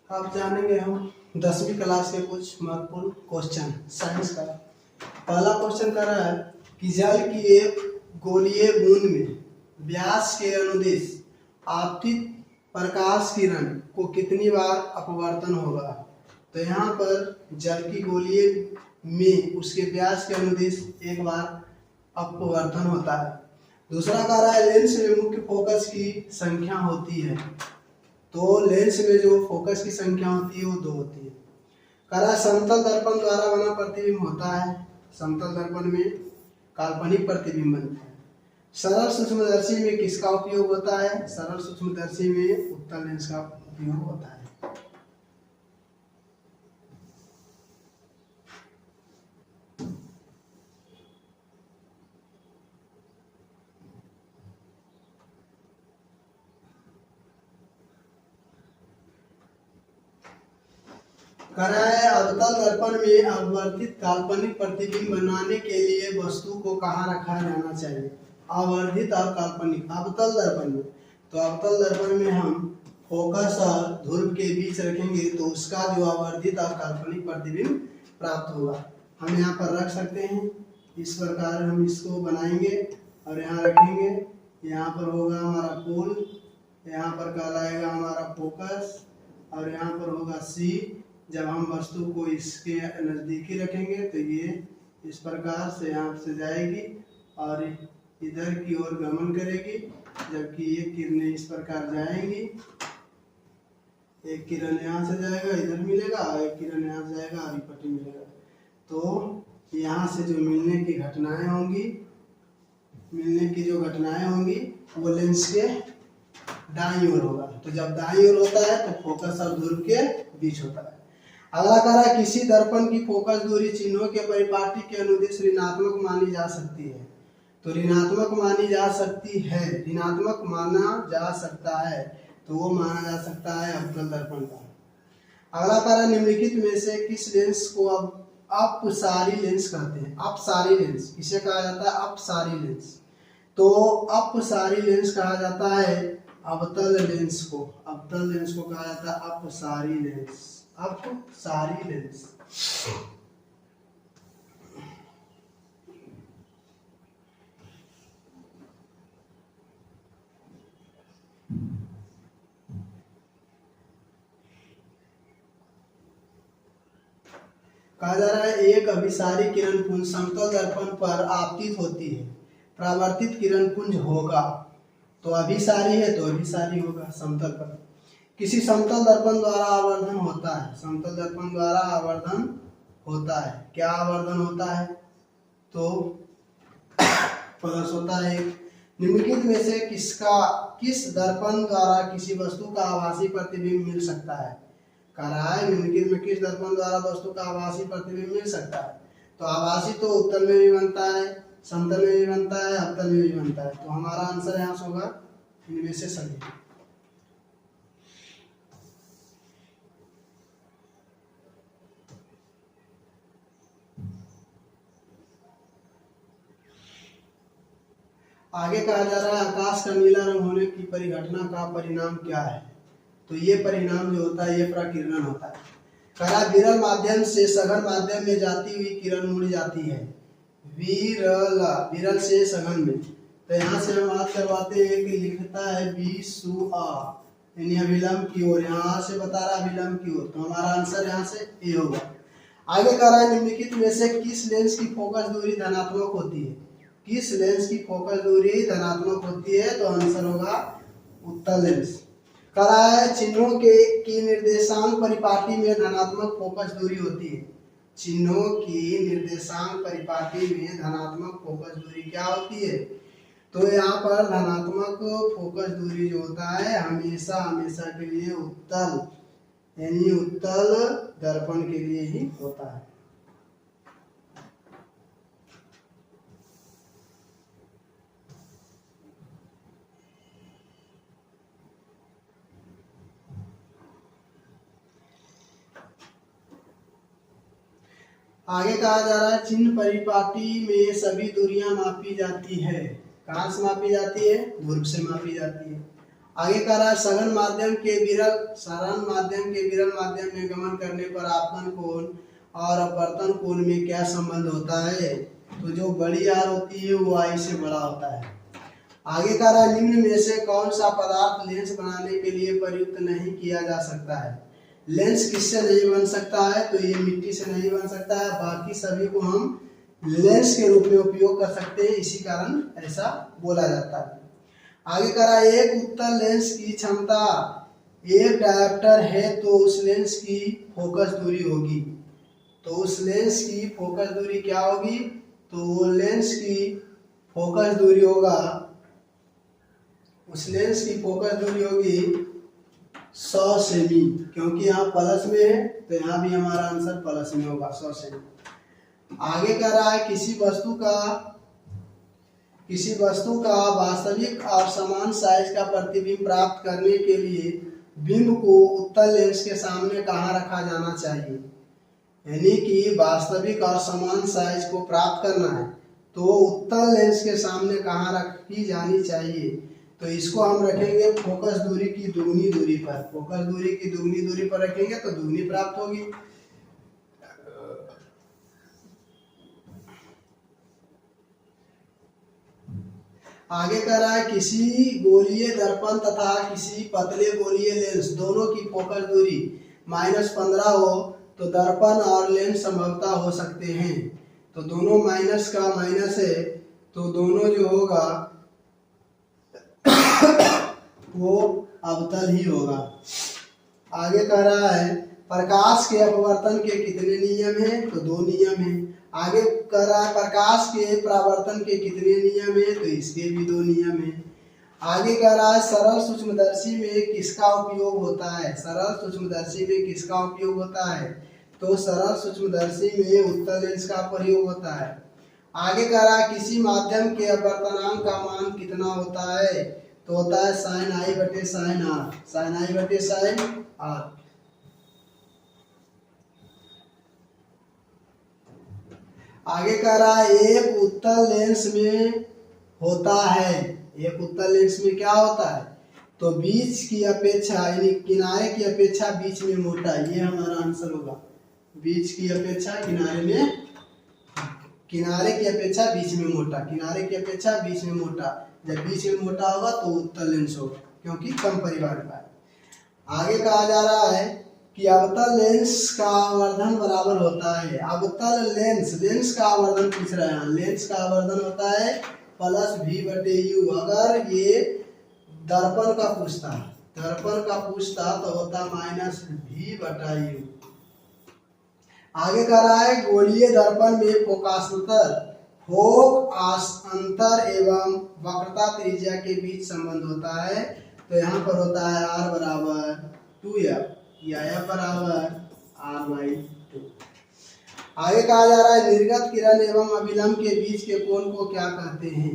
अब जानेंगे हम 10वीं क्लास के कुछ महत्वपूर्ण क्वेश्चन साइंस का। पहला क्वेश्चन कर रहा है कि जल की एक गोलीय बूंद में व्यास के अनुदिश आपतित प्रकाश किरण को कितनी बार अपवर्तन होगा। तो यहाँ पर जल की गोलीय में उसके व्यास के अनुदिश एक बार अपवर्तन होता है। दूसरा कह रहा है लेंस में मुख्य फोकस की संख्या होती है। तो लेंस में जो फोकस की संख्या होती है वो 2 होती है। कह रहा है समतल दर्पण द्वारा बना प्रतिबिंब होता है। समतल दर्पण में काल्पनिक प्रतिबिंब बनता है। सरल सूक्ष्मदर्शी में किसका उपयोग होता है। सरल सूक्ष्मदर्शी में उत्तल लेंस का उपयोग होता है। कह रहा है अवतल दर्पण में अवर्धित काल्पनिक प्रतिबिंब बनाने के लिए वस्तु को कहाँ रखा जाना चाहिए। अवर्धित और काल्पनिक अवतल दर्पण में, तो अवतल दर्पण में हम फोकस और ध्रुव के बीच रखेंगे तो उसका जो अवर्धित और काल्पनिक प्रतिबिंब प्राप्त होगा। हम यहाँ पर रख सकते हैं। इस प्रकार हम इसको बनाएंगे और यहाँ रखेंगे। यहाँ पर होगा हमारा पोल, यहाँ पर कहलाएगा हमारा फोकस और यहाँ पर होगा सी। जब हम वस्तु को इसके नज़दीकी रखेंगे तो ये इस प्रकार से यहाँ से जाएगी और इधर की ओर गमन करेगी, जबकि ये किरणें इस प्रकार जाएंगी। एक किरण यहाँ से जाएगा, इधर मिलेगा, और एक किरण यहाँ से जाएगा और पट्टी मिलेगा। तो यहाँ से जो मिलने की घटनाएं होंगी वो लेंस के दाईं ओर होगा। तो जब दाईं ओर होता है तो फोकस और ध्रुव के बीच होता है। अगला कह रहा है किसी दर्पण की फोकस दूरी चिन्हों के परिपाटी के अनुदिश ऋणात्मक मानी जा सकती है। तो ऋणात्मक मानी जा सकती है, ऋणात्मक माना जा सकता है, तो वो माना जा सकता है अवतल दर्पण का। अगला कह रहा है निम्नलिखित में से किस लेंस को अब अपसारी लेंस कहते हैं। अपसारी लेंस किसे कहा जाता है। अपसारी लेंस, तो अपसारी लेंस कहा जाता है अवतल लेंस को। अवतल लेंस को कहा जाता है अपसारी लेंस। अपसारी लेंस। कहा जा रहा है एक अभिसारी किरण पुंज समतल दर्पण पर आपतित होती है। परावर्तित किरण पुंज होगा, तो अभिसारी है तो अभिसारी होगा समतल पर। किसी समतल दर्पण द्वारा आवर्धन होता है। समतल दर्पण द्वारा आवर्धन होता है। क्या आवर्धन होता है, तो प्लस होता है। निम्नलिखित में से किस दर्पण द्वारा किसी वस्तु का आभासी प्रतिबिंब मिल सकता है। कह रहा है निम्नलिखित में किस दर्पण द्वारा वस्तु का आभासी प्रतिबिंब मिल सकता है। तो आभासी तो उत्तल में भी बनता है, समतल में भी बनता है, अवतल में भी बनता है। तो हमारा आंसर यहाँ से होगा इनमें से सभी। आगे कहा जा रहा है आकाश का नीला रंग होने की परिघटना का परिणाम क्या है। तो ये परिणाम जो होता है ये प्रकीर्णन होता है। कहा विरल माध्यम से सघन माध्यम में जाती हुई किरण मुड़ जाती है। विरल से सघन में, तो यहाँ से हम बात करवाते हैं कि लिखता है विसुआ यानी अभिलंब की ओर। यहाँ से बता रहा अभिलंब की ओर, तो हमारा आंसर यहाँ से ए होगा। आगे कह रहा है निम्नलिखित में से किस लेंस की फोकस दूरी धनात्मक होती है। किस लेंस की फोकस दूरी धनात्मक होती है, तो आंसर होगा उत्तल लेंस। कह रहा है चिन्हों की निर्देशांक परिपाटी में धनात्मक फोकस दूरी होती है। चिन्हों की निर्देशांक परिपाटी में धनात्मक फोकस दूरी क्या होती है, तो यहाँ पर धनात्मक फोकस दूरी जो होता है हमेशा के लिए उत्तल यानी उत्तल दर्पण के लिए ही होता है। आगे कहा जा रहा है चिन्ह परिपाटी में सभी दूरियां मापी जाती है। कहाँ से मापी जाती है, ध्रुव से मापी जाती है। आगे कह रहा है सघन माध्यम के विरल माध्यम में गमन करने पर आपतन कोण और अपवर्तन कोण में क्या संबंध होता है? तो जो बड़ी आर होती है वो आई से बड़ा होता है। आगे कह रहा है निम्न में से कौन सा पदार्थ लेंस बनाने के लिए प्रयुक्त नहीं किया जा सकता है? लेंस किससे नहीं बन सकता है? तो ये मिट्टी से नहीं बन सकता है, बाकी सभी को हम लेंस के रूप में उपयोग कर सकते हैं, इसी कारण ऐसा बोला जाता है। आगे कह रहा है एक उत्तल लेंस की क्षमता एक डायोप्टर है तो उस लेंस की फोकस दूरी होगी। तो उस लेंस की फोकस दूरी क्या होगी? तो लेंस की फोकस दूरी होगा, उस लेंस की फोकस दूरी होगी 100 सेमी, क्योंकि यहाँ प्लस में है तो यहाँ भी हमारा आंसर प्लस में होगा 100 सेमी। आगे कह रहा है किसी वस्तु का वास्तविक और समान साइज का प्रतिबिंब प्राप्त करने के लिए बिंब को उत्तल लेंस के सामने कहाँ रखा जाना चाहिए? यानी कि वास्तविक और समान साइज को प्राप्त करना है तो उत्तल लेंस के सामने कहाँ रखी जानी चाहिए? तो इसको हम रखेंगे फोकस दूरी की दुगनी दूरी पर। फोकस दूरी की दुगनी दूरी पर रखेंगे तो दुगनी प्राप्त होगी। आगे कह रहा है किसी गोलीय दर्पण तथा किसी पतले गोलीय लेंस दोनों की फोकस दूरी -15 हो तो दर्पण और लेंस संभवतः हो सकते हैं। तो दोनों माइनस का माइनस है तो दोनों जो होगा वो अवतल ही होगा। आगे कह रहा है प्रकाश के अपवर्तन के कितने नियम हैं? तो 2 नियम हैं। आगे कह रहा है प्रकाश के परावर्तन के कितने नियम हैं? तो इसके भी 2 नियम हैं। आगे कह रहा है सरल सूक्ष्मदर्शी में किसका उपयोग होता है? सरल सूक्ष्मदर्शी में किसका उपयोग होता है? तो सरल सूक्ष्मदर्शी में उत्तल लेंस का प्रयोग होता है। आगे कह रहा है किसी माध्यम के अपवर्तनांक का मान कितना होता है? तो होता है sin i बटे sin r, sin i बटे sin r। आगे कह रहा है एक उत्तल लेंस में होता है, एक उत्तल लेंस में क्या होता है? तो बीच की अपेक्षा यानी किनारे की अपेक्षा बीच में मोटा, ये हमारा आंसर होगा। बीच की अपेक्षा किनारे की अपेक्षा बीच में मोटा, किनारे की अपेक्षा बीच में मोटा। जब बीच में मोटा होगा तो उत्तल लेंस होगा, क्योंकि कम परिमाण का है। आगे कहा जा रहा है कि अवतल लेंस का आवर्धन बराबर होता है। अवतल लेंस का आवर्धन पूछ रहा है। लेंस का आवर्धन होता है +v/u। अगर ये दर्पण का पूछता तो होता -v/u। आगे कह रहा है गोलीय दर्पण में अंतर एवं वक्रता त्रिज्या के बीच संबंध होता है। तो यहाँ पर होता है r = 2f या f = r/2। आगे कहा जा रहा है निर्गत किरण एवं अभिलंब के बीच के कोण को क्या कहते हैं?